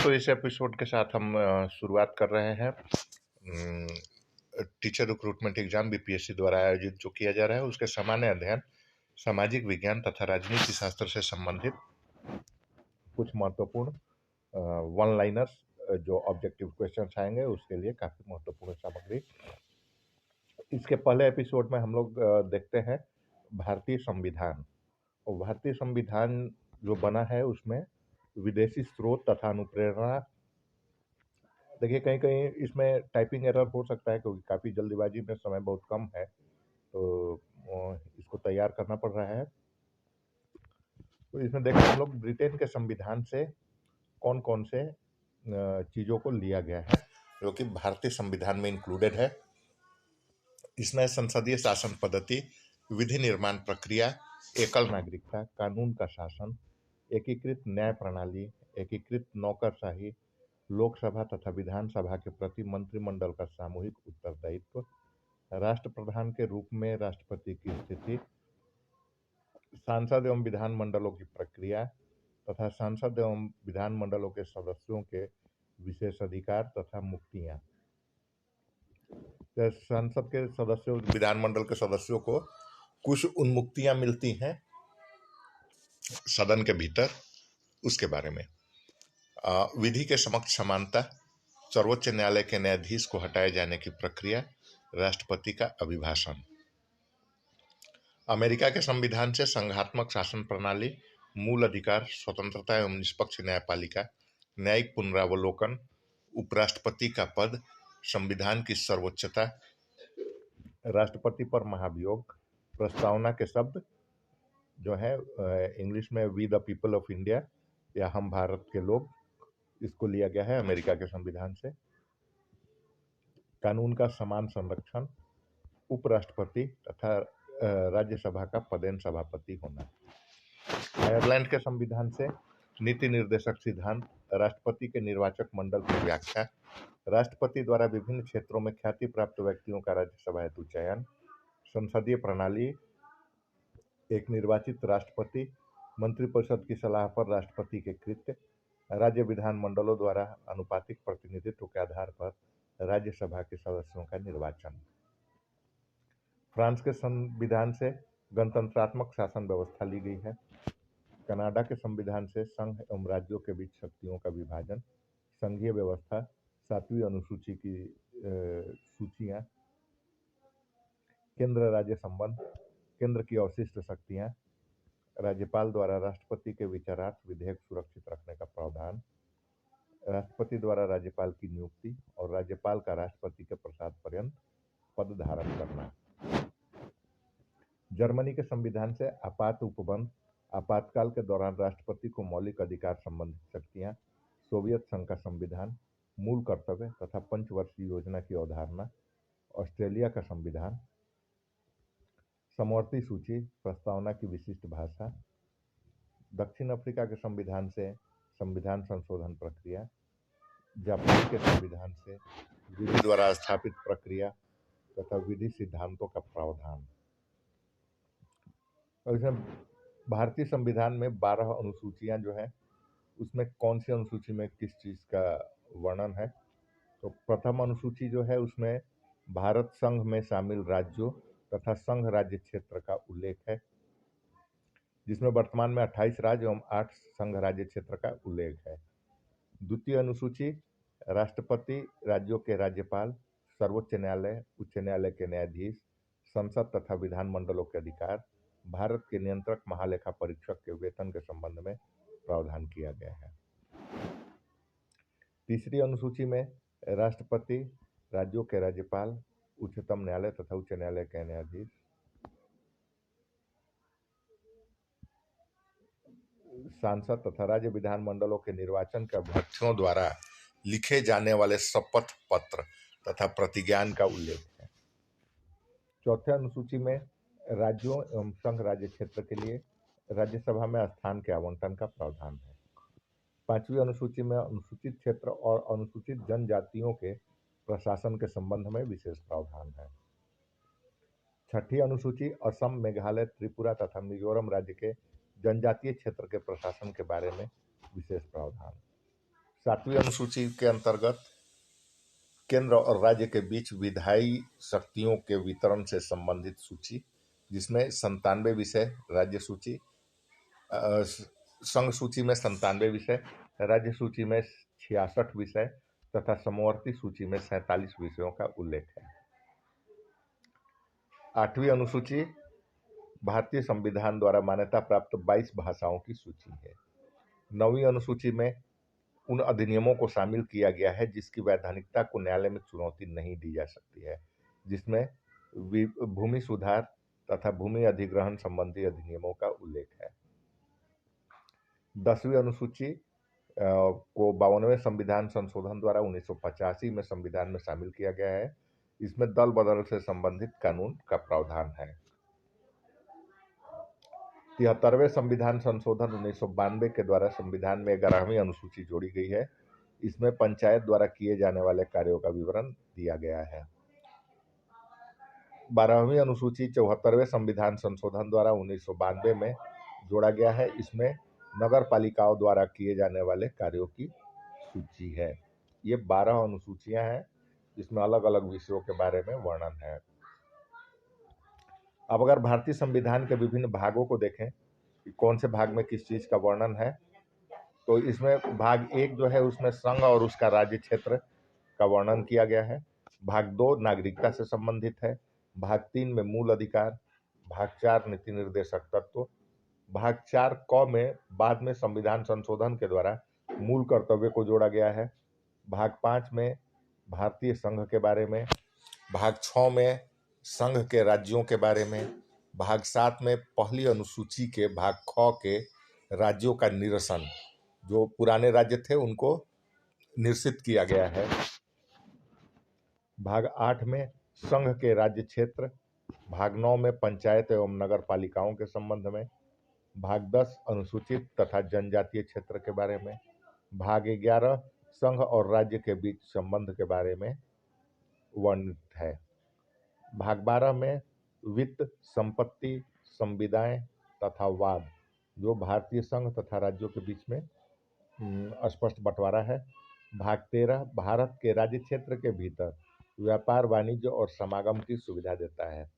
दोस्तों, इस एपिसोड के साथ हम शुरुआत कर रहे हैं टीचर रिक्रूटमेंट एग्जाम बीपीएससी द्वारा आयोजित जो किया जा रहा है उसके सामान्य अध्ययन सामाजिक विज्ञान तथा राजनीति शास्त्र से संबंधित कुछ महत्वपूर्ण वन लाइनर्स जो ऑब्जेक्टिव क्वेश्चंस आएंगे उसके लिए काफी महत्वपूर्ण सामग्री। इसके पहले एपिसोड में हम लोग देखते हैं भारतीय संविधान। और भारतीय संविधान जो बना है उसमें विदेशी स्रोत तथा अनुप्रेरणा। देखिए, कहीं कहीं इसमें टाइपिंग एरर हो सकता है क्योंकि काफ़ी जल्दीबाजी में समय बहुत कम है, तो इसको तैयार करना पड़ रहा है। तो इसमें देखिए हम लोग ब्रिटेन के संविधान से कौन कौन से चीज़ों को लिया गया है जो कि भारतीय संविधान में इंक्लूडेड है। इसमें संसदीय शासन पद्धति, विधि निर्माण प्रक्रिया, एकल नागरिकता, कानून का शासन, एकीकृत न्याय प्रणाली, एकीकृत नौकरशाही, लोकसभा तथा विधानसभा के प्रति मंत्रिमंडल का सामूहिक उत्तरदायित्व, राष्ट्रप्रधान के रूप में राष्ट्रपति की स्थिति, सांसद एवं विधानमंडलों की प्रक्रिया तथा सांसद एवं विधानमंडलों के सदस्यों के विशेषाधिकार तथा मुक्तियां। संसद के सदस्यों, विधानमंडल के सदस्यों को कुछ उन्मुक्तियां मिलती हैं सदन के भीतर, उसके बारे में। विधि के समक्ष समानता, सर्वोच्च न्यायालय के न्यायाधीश को हटाए जाने की प्रक्रिया, राष्ट्रपति का अभिभाषण। अमेरिका के संविधान से संघात्मक शासन प्रणाली, मूल अधिकार, स्वतंत्रता एवं निष्पक्ष न्यायपालिका, न्यायिक पुनरावलोकन, उपराष्ट्रपति का पद, संविधान की सर्वोच्चता, राष्ट्रपति पर महाभियोग, प्रस्तावना के शब्द जो है इंग्लिश में we the people of India या हम भारत के लोग, इसको लिया गया है अमेरिका के संविधान से। कानून का समान संरक्षण, उपराष्ट्रपति तथा राज्यसभा का पदेन सभापति होना। आयरलैंड के संविधान से नीति निर्देशक सिद्धांत, राष्ट्रपति के निर्वाचक मंडल की व्याख्या, राष्ट्रपति द्वारा विभिन्न क्षेत्रों में ख्याति प्राप्त व्यक्तियों का राज्यसभा हेतु चयन, संसदीय प्रणाली, एक निर्वाचित राष्ट्रपति, मंत्रिपरिषद की सलाह पर राष्ट्रपति के कृत्य, राज्य विधानमंडलों द्वारा अनुपातिक प्रतिनिधित्व के आधार पर राज्यसभा के सदस्यों का निर्वाचन। फ्रांस के संविधान से गणतंत्रात्मक शासन व्यवस्था ली गई है। कनाडा के संविधान से संघ एवं राज्यों के बीच शक्तियों का विभाजन, संघीय व्यवस्था, 7वीं अनुसूची की सूचियां, केंद्र राज्य संबंध, केंद्र की अवशिष्ट शक्तियां, राज्यपाल द्वारा राष्ट्रपति के विचारार्थ विधेयक सुरक्षित रखने का प्रावधान, राष्ट्रपति द्वारा राज्यपाल की नियुक्ति और राज्यपाल का राष्ट्रपति के प्रसाद पर्यंत पद धारण करना। जर्मनी के संविधान से आपात उपबंध, आपातकाल के दौरान राष्ट्रपति को मौलिक अधिकार संबंधित शक्तियां, सोवियत संघ का संविधान, मूल कर्तव्य तथा पंचवर्षीय योजना की अवधारणा, ऑस्ट्रेलिया का संविधान, समवर्ती सूची, प्रस्तावना की विशिष्ट भाषा, दक्षिण अफ्रीका के संविधान से संविधान संशोधन प्रक्रिया, जापान के संविधान से विधि द्वारा स्थापित प्रक्रिया तथा विधि सिद्धांतों का प्रावधान। और इसमें भारतीय संविधान में 12 अनुसूचियां जो है उसमें कौन सी अनुसूची में किस चीज़ का वर्णन है। तो प्रथम अनुसूची जो है उसमें भारत संघ में शामिल राज्यों तथा संघ राज्य क्षेत्र का उल्लेख है, जिसमें वर्तमान में 28 राज्य एवं 8 संघ राज्य क्षेत्र का उल्लेख है। द्वितीय अनुसूची राष्ट्रपति, राज्यों के राज्यपाल, सर्वोच्च न्यायालय, उच्च न्यायालय के न्यायाधीश, संसद तथा विधानमंडलों के अधिकार, भारत के नियंत्रक महालेखा परीक्षक के वेतन के संबंध में प्रावधान किया गया है। तीसरी अनुसूची में राष्ट्रपति, राज्यों के राज्यपाल, उच्चतम न्यायालय तथा उच्च न्यायालय के न्यायाधीश, सांसद तथा राज्य विधानमंडलों के निर्वाचन के अभ्यर्थियों द्वारा लिखे जाने वाले शपथ पत्र तथा प्रतिज्ञान का उल्लेख है। चौथे अनुसूची में राज्यों एवं संघ राज्य क्षेत्र के लिए राज्यसभा में स्थान के आवंटन का प्रावधान है। पांचवी अनुसूची में अनुसूचित क्षेत्र और अनुसूचित जनजातियों के प्रशासन के संबंध में विशेष प्रावधान है। छठी अनुसूची असम, मेघालय, त्रिपुरा तथा मिजोरम राज्य के जनजातीय क्षेत्र के प्रशासन के बारे में विशेष प्रावधान। 7वीं अनुसूची के अंतर्गत केंद्र और राज्य के बीच विधायी शक्तियों के वितरण से संबंधित सूची, जिसमें 97 विषय राज्य सूची, संघ सूची में 97 विषय, राज्य सूची में 66 विषय तथा समवर्ती सूची में 47 विषयों का उल्लेख है। 8वीं अनुसूची भारतीय संविधान द्वारा मान्यता प्राप्त 22 भाषाओं की सूची है। 9वीं अनुसूची में उन अधिनियमों को शामिल किया गया है जिसकी वैधानिकता को न्यायालय में चुनौती नहीं दी जा सकती है, जिसमें भूमि सुधार तथा भूमि अधिग्रहण संबंधी अधिनियमों का उल्लेख है। 10वीं अनुसूची को 52वें संविधान संशोधन द्वारा 1985 में संविधान में शामिल किया गया है। इसमें दल बदल से संबंधित कानून का प्रावधान है। 73वें संविधान संशोधन 1992 के द्वारा संविधान में 11वीं अनुसूची जोड़ी गई है। इसमें पंचायत द्वारा किए जाने वाले कार्यों का विवरण दिया गया है। 12वीं अनुसूची 74वें संविधान संशोधन द्वारा 1992 में जोड़ा गया है। इसमें नगर पालिकाओं द्वारा किए जाने वाले कार्यों की सूची है। ये 12 अनुसूचियां हैं जिसमें अलग अलग विषयों के बारे में वर्णन है। अब अगर भारतीय संविधान के विभिन्न भागों को देखें कि कौन से भाग में किस चीज का वर्णन है, तो इसमें भाग 1 जो है उसमें संघ और उसका राज्य क्षेत्र का वर्णन किया गया है। भाग 2 नागरिकता से संबंधित है। भाग 3 में मूल अधिकार। भाग 4 नीति निर्देशक तत्व। भाग 4 क में बाद में संविधान संशोधन के द्वारा मूल कर्तव्य को जोड़ा गया है। भाग 5 में भारतीय संघ के बारे में। भाग 6 में संघ के राज्यों के बारे में। भाग 7 में पहली अनुसूची के भाग ख के राज्यों का निरसन, जो पुराने राज्य थे उनको निरसित किया गया है। भाग 8 में संघ के राज्य क्षेत्र। भाग 9 में पंचायत एवं नगर पालिकाओं के संबंध में। भाग 10 अनुसूचित तथा जनजातीय क्षेत्र के बारे में। भाग 11 संघ और राज्य के बीच संबंध के बारे में वर्णित है। भाग 12 में वित्त, संपत्ति, संविदाएं तथा वाद, जो भारतीय संघ तथा राज्यों के बीच में स्पष्ट बंटवारा है। भाग 13 भारत के राज्य क्षेत्र के भीतर व्यापार, वाणिज्य और समागम की सुविधा देता है।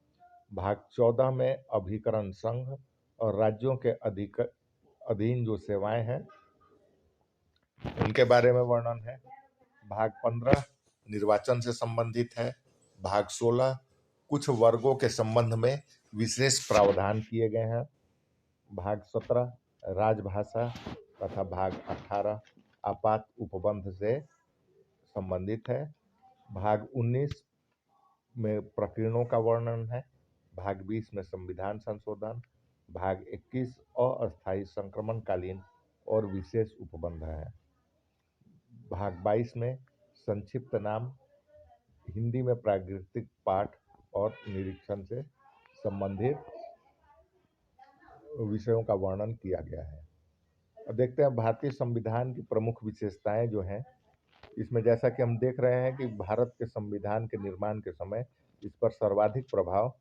भाग 14 में अभिकरण संघ और राज्यों के अधीन जो सेवाएं हैं उनके बारे में वर्णन है। भाग 15 निर्वाचन से संबंधित है। भाग 16 कुछ वर्गों के संबंध में विशेष प्रावधान किए गए हैं। भाग 17 राजभाषा तथा भाग 18 आपात उपबंध से संबंधित है। भाग 19 में प्रकीर्णों का वर्णन है। भाग 20 में संविधान संशोधन। भाग 21 अस्थायी संक्रमणकालीन और विशेष उपबंध है। भाग 22 में संक्षिप्त नाम, हिंदी में प्राकृतिक पाठ और निरीक्षण से संबंधित विषयों का वर्णन किया गया है। अब देखते हैं भारतीय संविधान की प्रमुख विशेषताएं जो हैं। इसमें जैसा कि हम देख रहे हैं कि भारत के संविधान के निर्माण के समय इस पर सर्वाधिक प्रभाव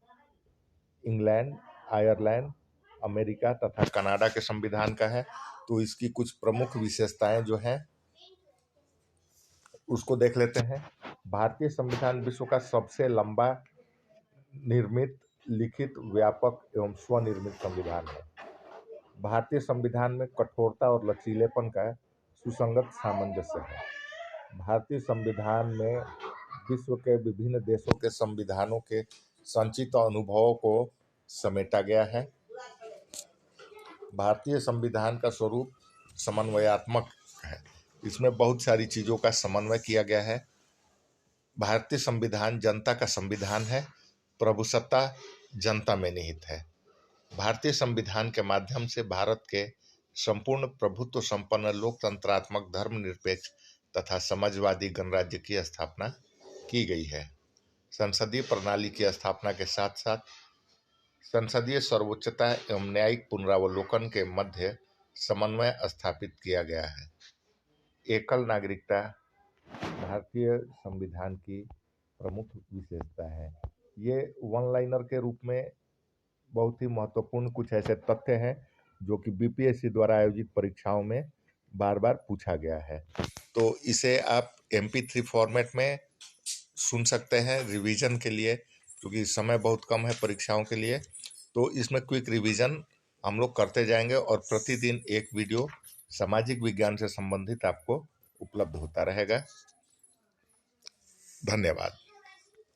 इंग्लैंड, आयरलैंड, अमेरिका तथा कनाडा के संविधान का है। तो इसकी कुछ प्रमुख विशेषताएं जो हैं उसको देख लेते हैं। भारतीय संविधान विश्व का सबसे लंबा निर्मित, लिखित, व्यापक एवं स्वनिर्मित संविधान है। भारतीय संविधान में कठोरता और लचीलेपन का सुसंगत सामंजस्य है। भारतीय संविधान में विश्व के विभिन्न देशों के संविधानों के संचित अनुभवों को समेटा गया है। भारतीय संविधान का स्वरूप समन्वयात्मक है। इसमें बहुत सारी चीज़ों का समन्वय किया गया है। भारतीय संविधान जनता का संविधान है। प्रभुसत्ता जनता में निहित है। भारतीय संविधान के माध्यम से भारत के संपूर्ण प्रभुत्व संपन्न लोकतंत्रात्मक धर्मनिरपेक्ष तथा समाजवादी गणराज्य की स्थापना की गई है। संसदीय प्रणाली की स्थापना के साथ साथ संसदीय सर्वोच्चता एवं न्यायिक पुनरावलोकन के मध्य समन्वय स्थापित किया गया है। एकल नागरिकता भारतीय संविधान की प्रमुख विशेषता है। ये वन लाइनर के रूप में बहुत ही महत्वपूर्ण कुछ ऐसे तथ्य हैं जो कि बीपीएससी द्वारा आयोजित परीक्षाओं में बार बार पूछा गया है। तो इसे आप MP3 फॉर्मेट में सुन सकते हैं रिवीजन के लिए, क्योंकि समय बहुत कम है परीक्षाओं के लिए। तो इसमें क्विक रिवीजन हम लोग करते जाएंगे और प्रतिदिन एक वीडियो सामाजिक विज्ञान से संबंधित आपको उपलब्ध होता रहेगा। धन्यवाद।